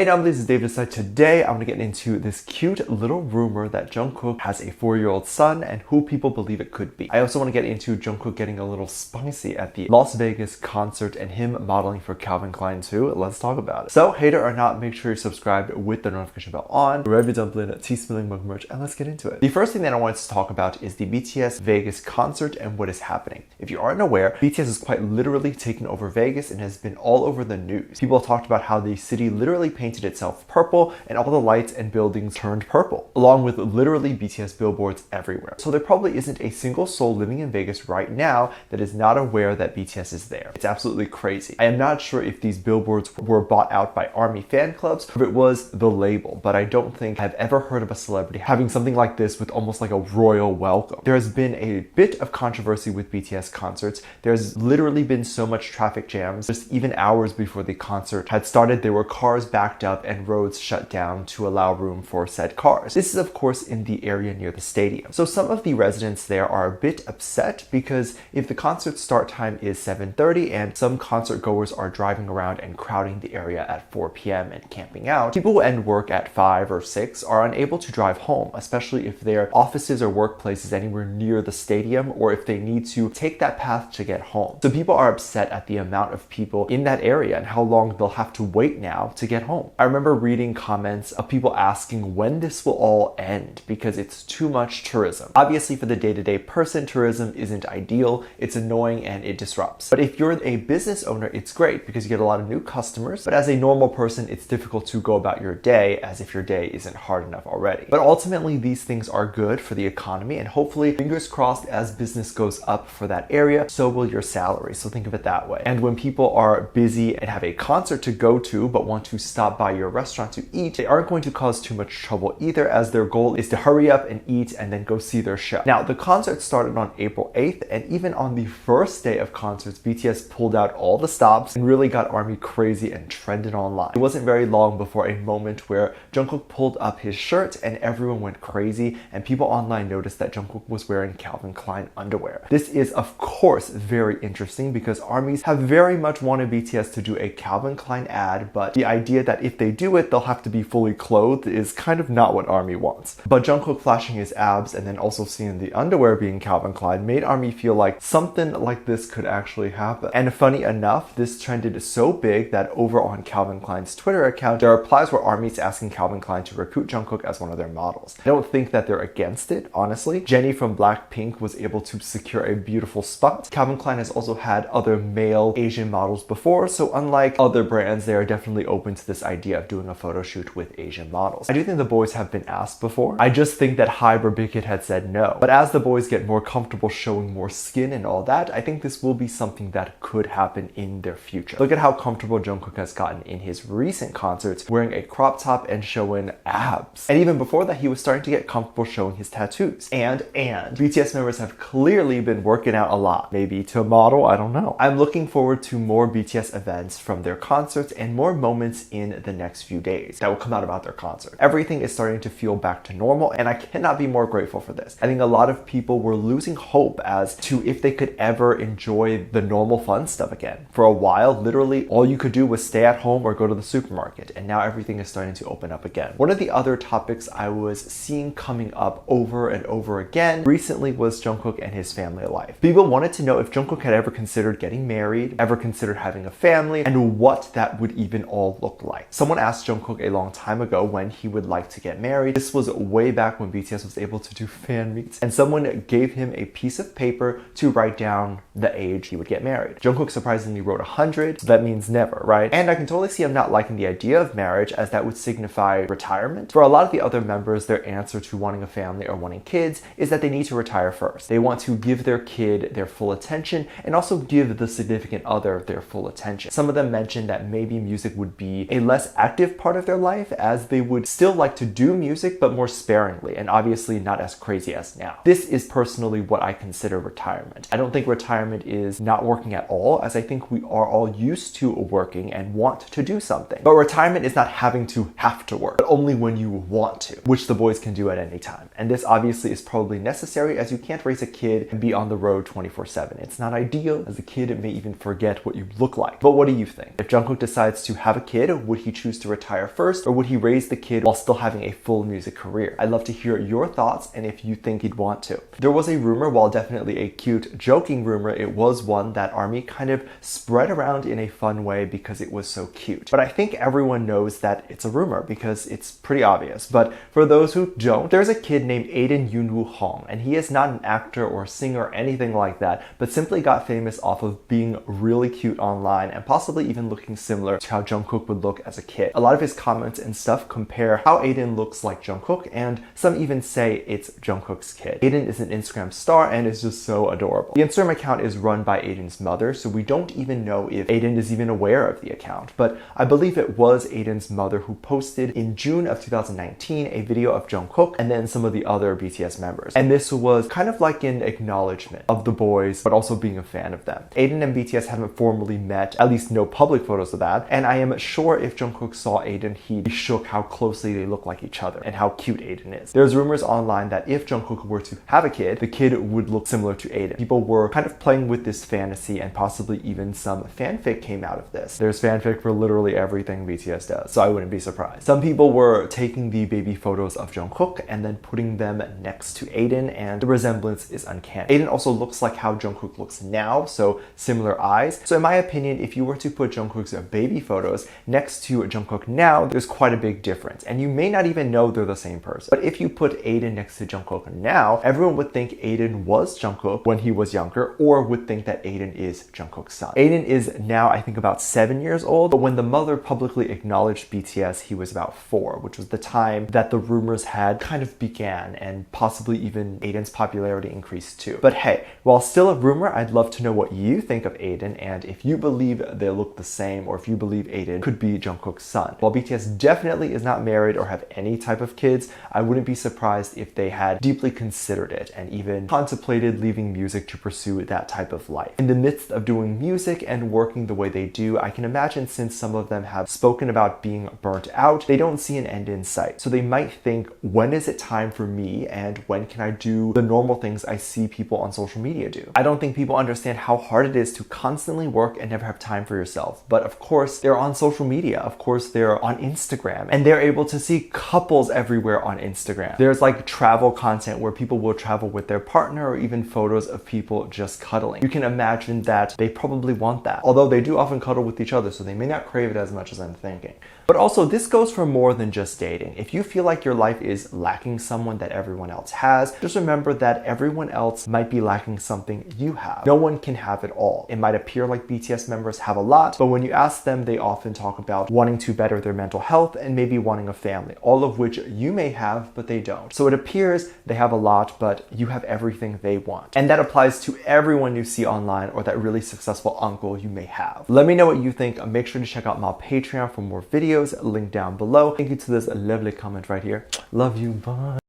Hey Namely, this is David. So today I'm going to get into this cute little rumor that Jungkook has a 4-year-old son and who people believe it could be. I also want to get into Jungkook getting a little spicy at the Las Vegas concert and him modeling for Calvin Klein too. Let's talk about it. So hater or not, make sure you're subscribed with the notification bell on. Wherever you dump in tea-spilling mug merch, and let's get into it. The first thing that I wanted to talk about is the BTS Vegas concert and what is happening. If you aren't aware, BTS has quite literally taken over Vegas and has been all over the news. People talked about how the city literally painted itself purple and all the lights and buildings turned purple, along with literally BTS billboards everywhere. So there probably isn't a single soul living in Vegas right now that is not aware that BTS is there. It's absolutely crazy. I am not sure if these billboards were bought out by ARMY fan clubs or if it was the label, but I don't think I've ever heard of a celebrity having something like this with almost like a royal welcome. There has been a bit of controversy with BTS concerts. There's literally been so much traffic jams. Just even hours before the concert had started, there were cars backed up and roads shut down to allow room for said cars. This is of course in the area near the stadium. So some of the residents there are a bit upset because if the concert start time is 7:30 and some concert goers are driving around and crowding the area at 4 p.m. and camping out, people who end work at 5 or 6 are unable to drive home, especially if their offices or workplaces anywhere near the stadium or if they need to take that path to get home. So people are upset at the amount of people in that area and how long they'll have to wait now to get home. I remember reading comments of people asking when this will all end because it's too much tourism. Obviously for the day-to-day person, tourism isn't ideal, it's annoying and it disrupts. But if you're a business owner, it's great because you get a lot of new customers. But as a normal person, it's difficult to go about your day as if your day isn't hard enough already. But ultimately these things are good for the economy and hopefully, fingers crossed, as business goes up for that area, so will your salary. So think of it that way. And when people are busy and have a concert to go to but want to stop by your restaurant to eat, they aren't going to cause too much trouble either, as their goal is to hurry up and eat and then go see their show. Now, the concert started on April 8th, and even on the first day of concerts, BTS pulled out all the stops and really got ARMY crazy and trended online. It wasn't very long before a moment where Jungkook pulled up his shirt and everyone went crazy, and people online noticed that Jungkook was wearing Calvin Klein underwear. This is, of course, very interesting because ARMYs have very much wanted BTS to do a Calvin Klein ad, but the idea that if they do it, they'll have to be fully clothed is kind of not what ARMY wants. But Jungkook flashing his abs and then also seeing the underwear being Calvin Klein made ARMY feel like something like this could actually happen. And funny enough, this trended so big that over on Calvin Klein's Twitter account, there are replies where ARMY's asking Calvin Klein to recruit Jungkook as one of their models. I don't think that they're against it, honestly. Jennie from Blackpink was able to secure a beautiful spot. Calvin Klein has also had other male Asian models before, so unlike other brands, they are definitely open to this idea of doing a photo shoot with Asian models. I do think the boys have been asked before. I just think that Hybe or Big Hit had said no. But as the boys get more comfortable showing more skin and all that, I think this will be something that could happen in their future. Look at how comfortable Jungkook has gotten in his recent concerts, wearing a crop top and showing abs. And even before that, he was starting to get comfortable showing his tattoos. And BTS members have clearly been working out a lot. Maybe to model, I don't know. I'm looking forward to more BTS events from their concerts and more moments in the next few days that will come out about their concert. Everything is starting to feel back to normal, and I cannot be more grateful for this. I think a lot of people were losing hope as to if they could ever enjoy the normal fun stuff again. For a while, literally all you could do was stay at home or go to the supermarket, and now everything is starting to open up again. One of the other topics I was seeing coming up over and over again recently was Jungkook and his family life. People wanted to know if Jungkook had ever considered getting married, ever considered having a family, and what that would even all look like. Someone asked Jungkook a long time ago when he would like to get married. This was way back when BTS was able to do fan meets, and someone gave him a piece of paper to write down the age he would get married. Jungkook surprisingly wrote 100, so that means never, right? And I can totally see him not liking the idea of marriage, as that would signify retirement. For a lot of the other members, their answer to wanting a family or wanting kids is that they need to retire first. They want to give their kid their full attention and also give the significant other their full attention. Some of them mentioned that maybe music would be a less active part of their life, as they would still like to do music but more sparingly and obviously not as crazy as now. This is personally what I consider retirement. I don't think retirement is not working at all, as I think we are all used to working and want to do something. But retirement is not having to have to work, but only when you want to, which the boys can do at any time. And this obviously is probably necessary, as you can't raise a kid and be on the road 24/7. It's not ideal, as the kid may even forget what you look like. But what do you think? If Jungkook decides to have a kid, would he choose to retire first, or would he raise the kid while still having a full music career? I'd love to hear your thoughts and if you think he'd want to. There was a rumor, while definitely a cute, joking rumor, it was one that ARMY kind of spread around in a fun way because it was so cute. But I think everyone knows that it's a rumor because it's pretty obvious. But for those who don't, there's a kid named Aiden Yoonwoo Hong, and he is not an actor or singer or anything like that, but simply got famous off of being really cute online and possibly even looking similar to how Jungkook would look as a kid. A lot of his comments and stuff compare how Aiden looks like Jungkook, and some even say it's Jungkook's kid. Aiden is an Instagram star and is just so adorable. The Instagram account is run by Aiden's mother, so we don't even know if Aiden is even aware of the account, but I believe it was Aiden's mother who posted in June of 2019 a video of Jungkook and then some of the other BTS members. And this was kind of like an acknowledgement of the boys, but also being a fan of them. Aiden and BTS haven't formally met, at least no public photos of that, and I am sure if Jungkook saw Aiden, he'd be shook how closely they look like each other and how cute Aiden is. There's rumors online that if Jungkook were to have a kid, the kid would look similar to Aiden. People were kind of playing with this fantasy, and possibly even some fanfic came out of this. There's fanfic for literally everything BTS does, so I wouldn't be surprised. Some people were taking the baby photos of Jungkook and then putting them next to Aiden, and the resemblance is uncanny. Aiden also looks like how Jungkook looks now, so similar eyes. So in my opinion, if you were to put Jungkook's baby photos next to Jungkook now, there's quite a big difference, and you may not even know they're the same person. But if you put Aiden next to Jungkook now, everyone would think Aiden was Jungkook when he was younger, or would think that Aiden is Jungkook's son. Aiden is now, I think, about 7 years old, but when the mother publicly acknowledged BTS, he was about 4, which was the time that the rumors had kind of began, and possibly even Aiden's popularity increased too. But hey, while still a rumor, I'd love to know what you think of Aiden, and if you believe they look the same, or if you believe Aiden could be Jungkook's son. While BTS definitely is not married or have any type of kids, I wouldn't be surprised if they had deeply considered it and even contemplated leaving music to pursue that type of life. In the midst of doing music and working the way they do, I can imagine, since some of them have spoken about being burnt out, they don't see an end in sight. So they might think, when is it time for me, and when can I do the normal things I see people on social media do? I don't think people understand how hard it is to constantly work and never have time for yourself. But of course, they're on social media. Of course, they're on Instagram, and they're able to see couples everywhere on Instagram. There's like travel content where people will travel with their partner, or even photos of people just cuddling. You can imagine that they probably want that. Although they do often cuddle with each other, so they may not crave it as much as I'm thinking. But also, this goes for more than just dating. If you feel like your life is lacking someone that everyone else has, just remember that everyone else might be lacking something you have. No one can have it all. It might appear like BTS members have a lot, but when you ask them, they often talk about wanting to better their mental health and maybe wanting a family, all of which you may have, but they don't. So it appears they have a lot, but you have everything they want. And that applies to everyone you see online, or that really successful uncle you may have. Let me know what you think. Make sure to check out my Patreon for more videos, link down below. Thank you to this lovely comment right here. Love you, bye.